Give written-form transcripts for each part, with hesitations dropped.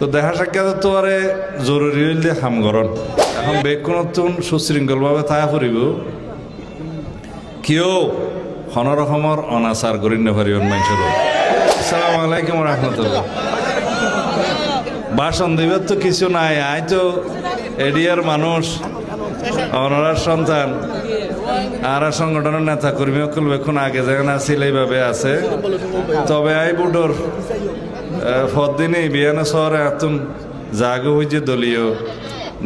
তো দেখা সাক্ষাৎ তো আরে জরুরি হইলে হামগরণ এখন বেকুনতুন সুশৃঙ্খলভাবে থাকা ফুরিব কেউ কোনো রকমের অনাচার করি নেপারিবেন মানুষের। আসসালামু আলাইকুম রহমতুল্লাহ। ভাষণ দিবার তো কিছু নাই, আই তো এডিয়ার মানুষ, অনারার সন্তান, আর সংগঠনের নেতা কর্মী সকল বেক্ষণ আগে যেখানে আছিল এইভাবে আছে। তবে আই বুডোর ফদিনে বিয়ানা শহরে এতন জাগো হয়েছে দলীয়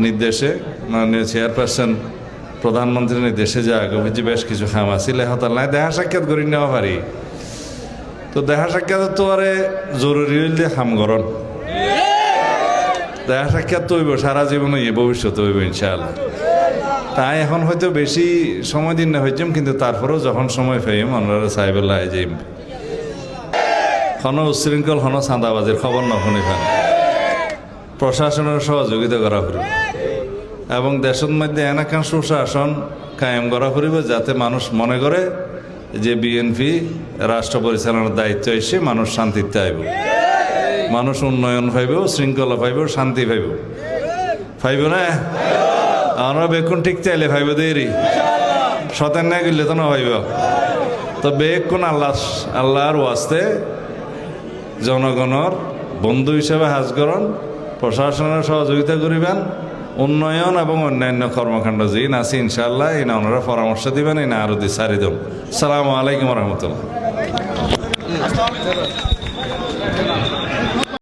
নির্দেশে, মাননীয় চেয়ারপারসন প্রধানমন্ত্রীর নির্দেশে জাগো হয়েছে বেশ কিছু খাম আছিল হতাল নাই দেখা সাক্ষাৎ করি নেওয়া পারি। তো দেখা সাক্ষাৎ তো আরে জরুরি হইলে হামগরণ দেখা সাক্ষাৎ তো হইব সারা জীবন হইব, ভবিষ্যতে হইব ইনশাআল্লাহ। তাই এখন হয়তো বেশি সময় দিন না হইতাম, কিন্তু তারপরেও যখন সময় পাইম আমরা সাহেবুল্লাহ যাইম। কোনো উচ্ছৃঙ্খল কোনো চাঁদাবাজির খবর না শুনি পান, প্রশাসনের সহযোগিতা করা ফুরিব এবং দেশের মধ্যে এনাকান সুশাসন কায়েম করা ফুরিব, যাতে মানুষ মনে করে যে বিএনপি রাষ্ট্র পরিচালনার দায়িত্ব এসে মানুষ শান্তিতে আইব, মানুষ উন্নয়ন পাইব, শৃঙ্খলা পাইব, শান্তি পাইব। পাইব না? আমরা বেকুন ঠিক চাইলে ভাইব দেরি শতেন না গেলে তো না ভাইব। তো বেকুন আল্লাহর ওয়াস্তে জনগণের বন্ধু হিসেবে হাজ করন, প্রশাসনের সহযোগিতা করিবেন, উন্নয়ন এবং অন্যান্য কর্মকাণ্ড যে আছে ইনশাআল্লাহ এই না ওনারা পরামর্শ দিবেন, এই না আরো সারি দেন। আসসালামু আলাইকুম রহমতুল্লাহ।